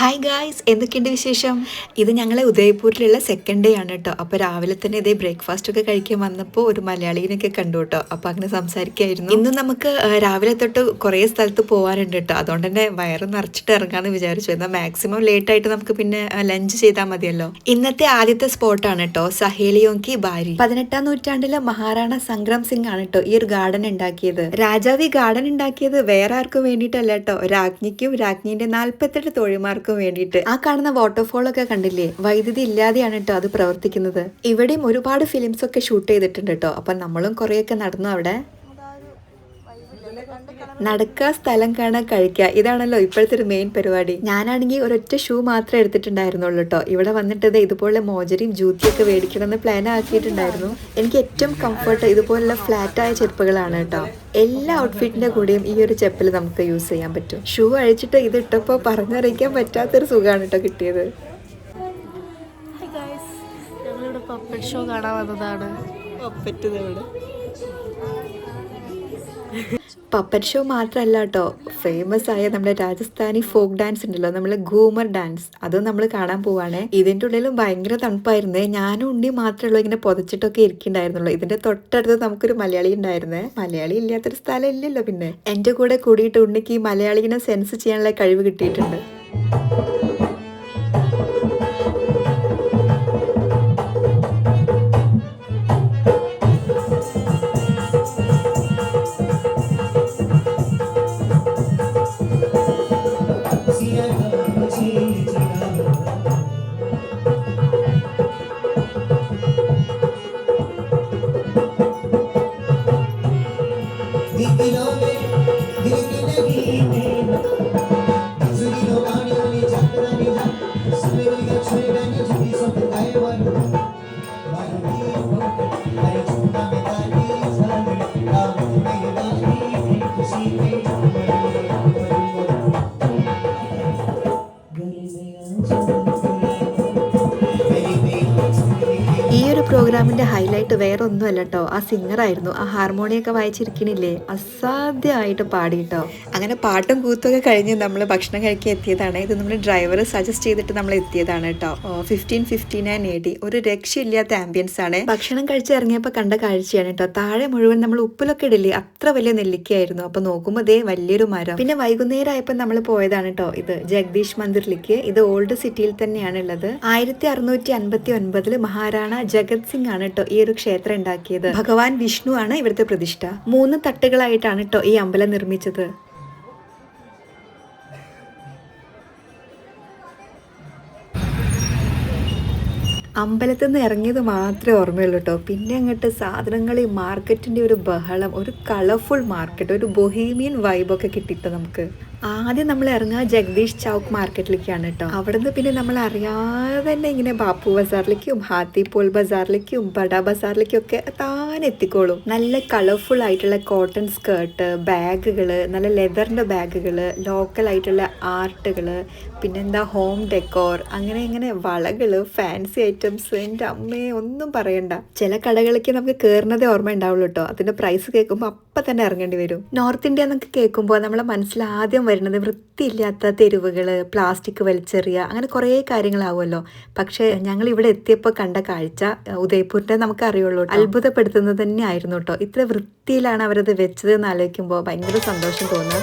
Hi guys, എന്തൊക്കെയുണ്ട് വിശേഷം? ഇത് ഞങ്ങളെ ഉദയപൂരിലുള്ള സെക്കൻഡ് ഡേ ആണ് കേട്ടോ. അപ്പോൾ രാവിലെ തന്നെ ഇതേ ബ്രേക്ക്ഫാസ്റ്റ് ഒക്കെ കഴിക്കാൻ വന്നപ്പോൾ ഒരു മലയാളീനൊക്കെ കണ്ടു കേട്ടോ. അപ്പോൾ അങ്ങനെ സംസാരിക്കായിരുന്നു. ഇന്നും നമുക്ക് രാവിലെ തൊട്ട് കുറേ സ്ഥലത്ത് പോകാനുണ്ട് കേട്ടോ. അതുകൊണ്ട് തന്നെ വയറ് നിറച്ചിട്ട് ഇറങ്ങാമെന്ന് വിചാരിച്ചു. എന്നാൽ മാക്സിമം ലേറ്റ് ആയിട്ട് നമുക്ക് പിന്നെ ലഞ്ച് ചെയ്താൽ മതിയല്ലോ. ഇന്നത്തെ ആദ്യത്തെ സ്പോട്ടാണ് കേട്ടോ സഹേലിയോം കി ബാരി. 18ാം നൂറ്റാണ്ടിലെ മഹാറാണ സംഗ്രാം സിംഗ് ആണ് കേട്ടോ ഈ ഒരു ഗാർഡൻ ഉണ്ടാക്കിയത്. രാജാവ് ഈ ഗാർഡൻ ഉണ്ടാക്കിയത് വേറെ ആർക്കും വേണ്ടിയിട്ടല്ല കേട്ടോ, രാജ്ഞിക്കും രാജ്ഞിന്റെ 48 തോഴിമാർക്കും വേണ്ടിയിട്ട്. ആ കാണുന്ന വാട്ടർഫോൾ ഒക്കെ കണ്ടില്ലേ, വൈദ്യുതി ഇല്ലാതെയാണ് കേട്ടോ അത് പ്രവർത്തിക്കുന്നത്. ഇവിടെയും ഒരുപാട് ഫിലിംസ് ഒക്കെ ഷൂട്ട് ചെയ്തിട്ടുണ്ട് കേട്ടോ. അപ്പൊ നമ്മളും കുറെയൊക്കെ നടന്നു അവിടെ. നടക്കുക, സ്ഥലം കാണാൻ, കഴിക്കുക, ഇതാണല്ലോ ഇപ്പോഴത്തെ ഒരു മെയിൻ പരിപാടി. ഞാനാണെങ്കിൽ ഒരൊറ്റ ഷൂ മാത്രമേ എടുത്തിട്ടുണ്ടായിരുന്നുള്ളൂ കേട്ടോ. ഇവിടെ വന്നിട്ട് ഇതുപോലെ മോജരിയും ജൂത്തിയൊക്കെ മേടിക്കണമെന്ന് പ്ലാൻ ആക്കിയിട്ടുണ്ടായിരുന്നു. എനിക്ക് ഏറ്റവും കംഫർട്ട് ഇതുപോലുള്ള ഫ്ലാറ്റായ ചെരുപ്പുകളാണ് കേട്ടോ. എല്ലാ ഔട്ട്ഫിറ്റിന്റെ കൂടെയും ഈ ഒരു ചെപ്പൽ നമുക്ക് യൂസ് ചെയ്യാൻ പറ്റും. ഷൂ അഴിച്ചിട്ട് ഇത് ഇട്ടപ്പോൾ പറഞ്ഞറിയിക്കാൻ പറ്റാത്തൊരു സുഖമാണ് കേട്ടോ കിട്ടിയത്. ഞങ്ങളിവിടെ പപ്പറ്റ് ഷോ കാണാൻ വന്നതാണ്. പപ്പറ്റ് ഷോ മാത്രമല്ല കേട്ടോ, ഫേമസ് ആയ നമ്മുടെ രാജസ്ഥാനി ഫോക്ക് ഡാൻസ് ഉണ്ടല്ലോ, നമ്മളെ ഘൂമർ ഡാൻസ്, അതും നമ്മൾ കാണാൻ പോവാണ്. ഇതിൻ്റെ ഉള്ളിലും ഭയങ്കര തണുപ്പായിരുന്നേ. ഞാനും ഉണ്ണി മാത്രമേ ഉള്ളൂ ഇങ്ങനെ പുതച്ചിട്ടൊക്കെ ഇരിക്കുന്നുണ്ടായിരുന്നുള്ളൂ. ഇതിന്റെ തൊട്ടടുത്ത് നമുക്കൊരു മലയാളി ഉണ്ടായിരുന്നേ. മലയാളി ഇല്ലാത്തൊരു സ്ഥലം ഇല്ലല്ലോ. പിന്നെ എൻ്റെ കൂടെ കൂടിയിട്ട് ഉണ്ണിക്ക് ഈ മലയാളിനെ സെൻസ് ചെയ്യാനുള്ള കഴിവ് കിട്ടിയിട്ടുണ്ട്. ഈ ഒരു പ്രോഗ്രാമിന്റെ ഹൈലൈറ്റ് വേറെ ഒന്നുമല്ല കേട്ടോ, ആ സിംഗർ ആയിരുന്നു. ആ ഹാർമോണിയൊക്കെ വായിച്ചിരിക്കണില്ലേ, അസാധ്യമായിട്ട് പാടിട്ടോ. അങ്ങനെ പാട്ടും കൂത്തൊക്കെ കഴിഞ്ഞ് നമ്മൾ ഭക്ഷണം കഴിക്കാൻ എത്തിയതാണ്. ഇത് നമ്മൾ ഡ്രൈവർ സജസ്റ്റ് ചെയ്തിട്ട് നമ്മൾ എത്തിയതാണ് കേട്ടോ. 1559 AD. ഒരു രക്ഷയില്ലാത്ത ആംബിയൻസ് ആണ്. ഭക്ഷണം കഴിച്ച് ഇറങ്ങിയപ്പോൾ കണ്ട കാഴ്ചയാണ് കേട്ടോ. താഴെ മുഴുവൻ നമ്മൾ ഉപ്പിലൊക്കെ ഇടില്ലേ, അത്ര വലിയ നെല്ലിക്കയായിരുന്നു. അപ്പൊ നോക്കുമ്പോൾ ദേ വലിയൊരു മരം. പിന്നെ വൈകുന്നേരം ആയപ്പോൾ നമ്മൾ പോയതാണ് കേട്ടോ ഇത് ജഗദീഷ് മന്ദിറിലേക്ക്. ഇത് ഓൾഡ് സിറ്റിയിൽ തന്നെയാണ് ഉള്ളത്. 1659 മഹാരാണ ജഗത് സിംഗ് ആണ് കേട്ടോ ഈ ഒരു ക്ഷേത്രം ഉണ്ടാക്കിയത്. ഭഗവാൻ വിഷ്ണു ആണ് ഇവിടുത്തെ പ്രതിഷ്ഠ. 3 തട്ടുകളായിട്ടാണ് കേട്ടോ ഈ അമ്പലം നിർമ്മിച്ചത്. അമ്പലത്തിൽ നിന്ന് ഇറങ്ങിയത് മാത്രമേ ഓർമ്മയുള്ളൂ കേട്ടോ. പിന്നെ അങ്ങോട്ട് സാധനങ്ങൾ, ഈ മാർക്കറ്റിന്റെ ഒരു ബഹളം, ഒരു കളർഫുൾ മാർക്കറ്റ്, ഒരു ബൊഹീമിയൻ വൈബൊക്കെ കിട്ടിയിട്ട് നമുക്ക്. ആദ്യം നമ്മൾ ഇറങ്ങുക ജഗദീഷ് ചൗക്ക് മാർക്കറ്റിലേക്കാണ് കേട്ടോ. അവിടുന്ന് പിന്നെ നമ്മൾ അറിയാതെ തന്നെ ഇങ്ങനെ ബാപ്പു ബസാറിലേക്കും ഹാത്തിപോൾ ബസാറിലേക്കും ബഡ ബസാറിലേക്കും ഒക്കെ താൻ എത്തിക്കോളും. നല്ല കളർഫുൾ ആയിട്ടുള്ള കോട്ടൺ സ്കേർട്ട്, ബാഗുകൾ, നല്ല ലെതറിന്റെ ബാഗുകൾ, ലോക്കൽ ആയിട്ടുള്ള ആർട്ടുകൾ, പിന്നെന്താ ഹോം ഡെക്കോർ, അങ്ങനെ ഇങ്ങനെ വളകള്, ഫാൻസി ഐറ്റംസ്. എൻ്റെ അമ്മയെ ഒന്നും പറയണ്ട. ചില കടകളിലേക്ക് നമുക്ക് കയറുന്നതേ ഓർമ്മ ഉണ്ടാവുള്ളൂ കേട്ടോ. അതിന്റെ പ്രൈസ് കേൾക്കുമ്പോൾ അപ്പം തന്നെ ഇറങ്ങേണ്ടി വരും. നോർത്ത് ഇന്ത്യ എന്നൊക്കെ കേൾക്കുമ്പോൾ നമ്മളെ മനസ്സിൽ ആദ്യം വരുന്നത് വൃത്തിയില്ലാത്ത തെരുവുകൾ, പ്ലാസ്റ്റിക് വലിച്ചെറിയുക, അങ്ങനെ കുറേ കാര്യങ്ങളാവുമല്ലോ. പക്ഷേ ഞങ്ങൾ ഇവിടെ എത്തിയപ്പോൾ കണ്ട കാഴ്ച ഉദയ്പൂരിന്റെ നമുക്ക് അറിയുള്ളൂ. അത്ഭുതപ്പെടുത്തുന്നത് തന്നെ ആയിരുന്നു കേട്ടോ. ഇത്ര വൃത്തിയിലാണ് അവരത് വെച്ചത് എന്ന് ആലോചിക്കുമ്പോൾ ഭയങ്കര സന്തോഷം തോന്നുക.